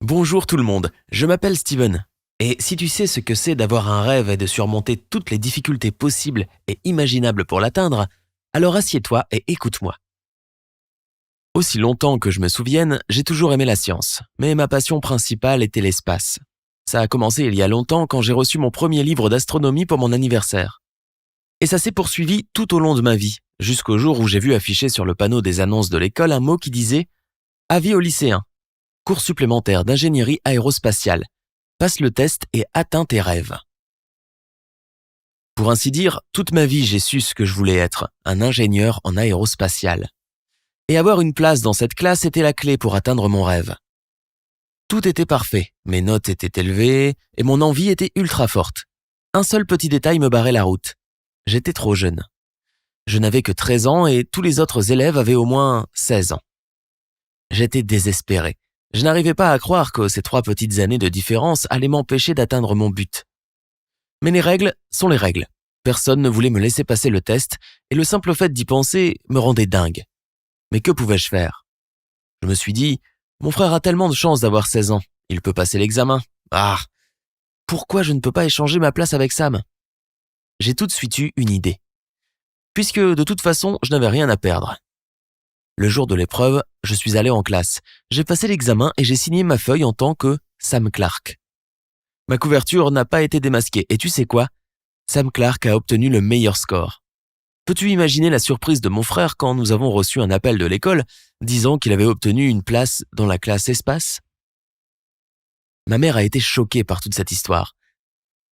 Bonjour tout le monde, je m'appelle Steven. Et si tu sais ce que c'est d'avoir un rêve et de surmonter toutes les difficultés possibles et imaginables pour l'atteindre, alors assieds-toi et écoute-moi. Aussi longtemps que je me souvienne, j'ai toujours aimé la science, mais ma passion principale était l'espace. Ça a commencé il y a longtemps quand j'ai reçu mon premier livre d'astronomie pour mon anniversaire. Et ça s'est poursuivi tout au long de ma vie, jusqu'au jour où j'ai vu affiché sur le panneau des annonces de l'école un mot qui disait « Avis aux lycéens ». Cours supplémentaire d'ingénierie aérospatiale. Passe le test et atteins tes rêves. Pour ainsi dire, toute ma vie j'ai su ce que je voulais être, un ingénieur en aérospatiale. Et avoir une place dans cette classe était la clé pour atteindre mon rêve. Tout était parfait, mes notes étaient élevées et mon envie était ultra forte. Un seul petit détail me barrait la route. J'étais trop jeune. Je n'avais que 13 ans et tous les autres élèves avaient au moins 16 ans. J'étais désespéré. Je n'arrivais pas à croire que ces 3 petites années de différence allaient m'empêcher d'atteindre mon but. Mais les règles sont les règles. Personne ne voulait me laisser passer le test et le simple fait d'y penser me rendait dingue. Mais que pouvais-je faire? Je me suis dit, mon frère a tellement de chance d'avoir 16 ans, il peut passer l'examen. Ah! Pourquoi je ne peux pas échanger ma place avec Sam? J'ai tout de suite eu une idée. Puisque de toute façon, je n'avais rien à perdre. Le jour de l'épreuve, je suis allé en classe. J'ai passé l'examen et j'ai signé ma feuille en tant que Sam Clark. Ma couverture n'a pas été démasquée et tu sais quoi? Sam Clark a obtenu le meilleur score. Peux-tu imaginer la surprise de mon frère quand nous avons reçu un appel de l'école disant qu'il avait obtenu une place dans la classe espace? Ma mère a été choquée par toute cette histoire.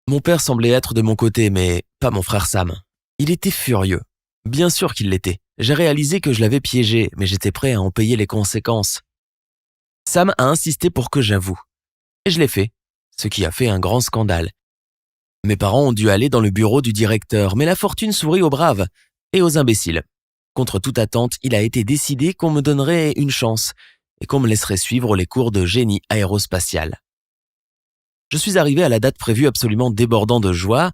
Mon père semblait être de mon côté, mais pas mon frère Sam. Il était furieux. Bien sûr qu'il l'était. J'ai réalisé que je l'avais piégé, mais j'étais prêt à en payer les conséquences. Sam a insisté pour que j'avoue. Et je l'ai fait, ce qui a fait un grand scandale. Mes parents ont dû aller dans le bureau du directeur, mais la fortune sourit aux braves et aux imbéciles. Contre toute attente, il a été décidé qu'on me donnerait une chance et qu'on me laisserait suivre les cours de génie aérospatial. Je suis arrivé à la date prévue absolument débordant de joie.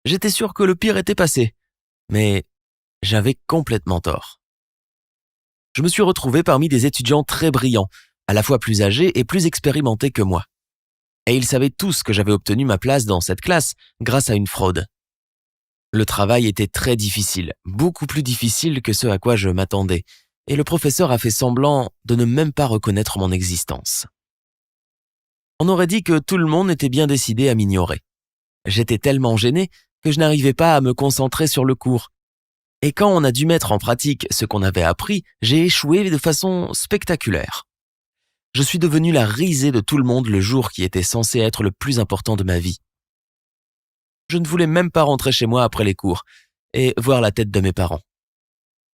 J'étais sûr que le pire était passé. Mais j'avais complètement tort. Je me suis retrouvé parmi des étudiants très brillants, à la fois plus âgés et plus expérimentés que moi. Et ils savaient tous que j'avais obtenu ma place dans cette classe grâce à une fraude. Le travail était très difficile, beaucoup plus difficile que ce à quoi je m'attendais, et le professeur a fait semblant de ne même pas reconnaître mon existence. On aurait dit que tout le monde était bien décidé à m'ignorer. J'étais tellement gêné que je n'arrivais pas à me concentrer sur le cours. Et quand on a dû mettre en pratique ce qu'on avait appris, j'ai échoué de façon spectaculaire. Je suis devenu la risée de tout le monde le jour qui était censé être le plus important de ma vie. Je ne voulais même pas rentrer chez moi après les cours et voir la tête de mes parents.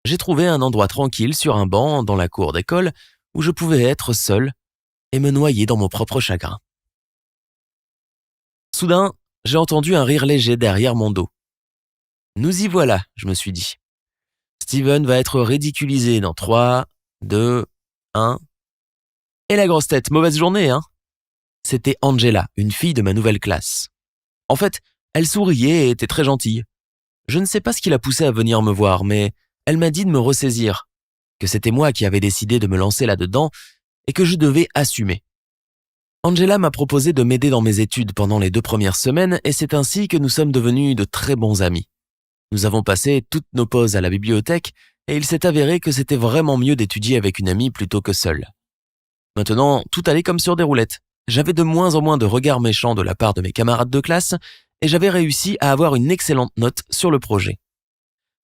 J'ai trouvé un endroit tranquille sur un banc dans la cour d'école où je pouvais être seul et me noyer dans mon propre chagrin. Soudain, j'ai entendu un rire léger derrière mon dos. Nous y voilà, je me suis dit. Steven va être ridiculisé dans 3, 2, 1. Et la grosse tête, mauvaise journée, hein? C'était Angela, une fille de ma nouvelle classe. En fait, elle souriait et était très gentille. Je ne sais pas ce qui l'a poussée à venir me voir, mais elle m'a dit de me ressaisir, que c'était moi qui avais décidé de me lancer là-dedans et que je devais assumer. Angela m'a proposé de m'aider dans mes études pendant les 2 premières semaines et c'est ainsi que nous sommes devenus de très bons amis. Nous avons passé toutes nos pauses à la bibliothèque et il s'est avéré que c'était vraiment mieux d'étudier avec une amie plutôt que seule. Maintenant, tout allait comme sur des roulettes. J'avais de moins en moins de regards méchants de la part de mes camarades de classe et j'avais réussi à avoir une excellente note sur le projet.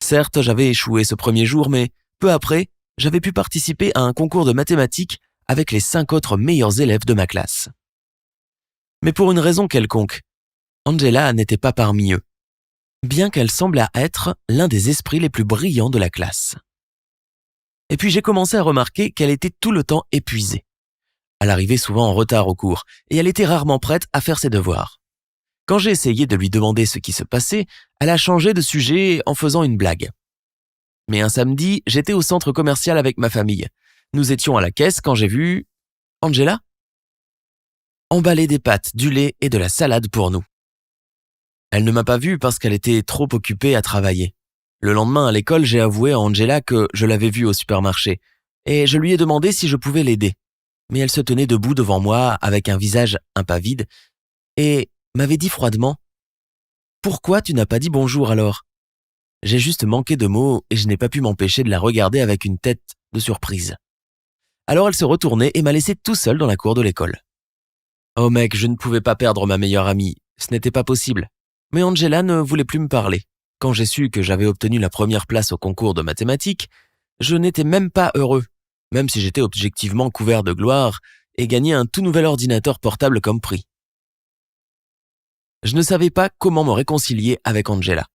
Certes, j'avais échoué ce premier jour, mais peu après, j'avais pu participer à un concours de mathématiques avec les 5 autres meilleurs élèves de ma classe. Mais pour une raison quelconque, Angela n'était pas parmi eux, bien qu'elle semblât être l'un des esprits les plus brillants de la classe. Et puis j'ai commencé à remarquer qu'elle était tout le temps épuisée. Elle arrivait souvent en retard au cours et elle était rarement prête à faire ses devoirs. Quand j'ai essayé de lui demander ce qui se passait, elle a changé de sujet en faisant une blague. Mais un samedi, j'étais au centre commercial avec ma famille. Nous étions à la caisse quand j'ai vu Angela emballer des pâtes, du lait et de la salade pour nous. Elle ne m'a pas vu parce qu'elle était trop occupée à travailler. Le lendemain à l'école, j'ai avoué à Angela que je l'avais vue au supermarché et je lui ai demandé si je pouvais l'aider. mais elle se tenait debout devant moi avec un visage impavide et m'avait dit froidement « Pourquoi tu n'as pas dit bonjour alors ?» J'ai juste manqué de mots et je n'ai pas pu m'empêcher de la regarder avec une tête de surprise. Alors elle se retournait et m'a laissé tout seul dans la cour de l'école. Oh mec, je ne pouvais pas perdre ma meilleure amie, ce n'était pas possible. Mais Angela ne voulait plus me parler. Quand j'ai su que j'avais obtenu la première place au concours de mathématiques, je n'étais même pas heureux, même si j'étais objectivement couvert de gloire et gagnais un tout nouvel ordinateur portable comme prix. Je ne savais pas comment me réconcilier avec Angela.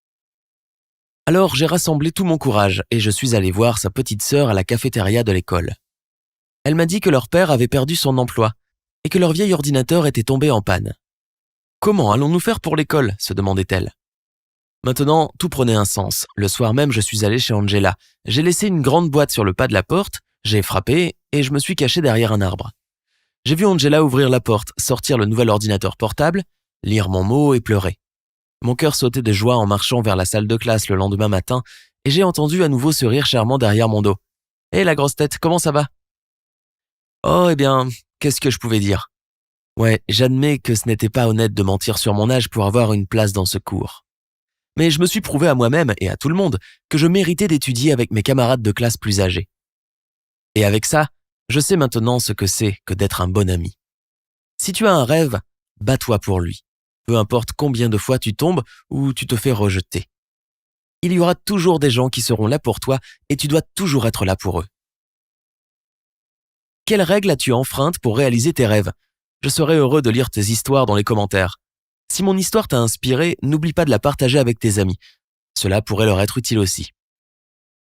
Alors j'ai rassemblé tout mon courage et je suis allé voir sa petite sœur à la cafétéria de l'école. Elle m'a dit que leur père avait perdu son emploi et que leur vieil ordinateur était tombé en panne. « Comment allons-nous faire pour l'école ?» se demandait-elle. Maintenant, tout prenait un sens. Le soir même, je suis allé chez Angela. J'ai laissé une grande boîte sur le pas de la porte, j'ai frappé et je me suis caché derrière un arbre. J'ai vu Angela ouvrir la porte, sortir le nouvel ordinateur portable, lire mon mot et pleurer. Mon cœur sautait de joie en marchant vers la salle de classe le lendemain matin et j'ai entendu à nouveau ce rire charmant derrière mon dos. « Hé la grosse tête, comment ça va ?» Oh, eh bien, qu'est-ce que je pouvais dire ? Ouais, j'admets que ce n'était pas honnête de mentir sur mon âge pour avoir une place dans ce cours. Mais je me suis prouvé à moi-même et à tout le monde que je méritais d'étudier avec mes camarades de classe plus âgés. Et avec ça, je sais maintenant ce que c'est que d'être un bon ami. Si tu as un rêve, bats-toi pour lui. Peu importe combien de fois tu tombes ou tu te fais rejeter. Il y aura toujours des gens qui seront là pour toi et tu dois toujours être là pour eux. Quelles règles as-tu enfreintes pour réaliser tes rêves ? Je serais heureux de lire tes histoires dans les commentaires. Si mon histoire t'a inspiré, n'oublie pas de la partager avec tes amis. Cela pourrait leur être utile aussi.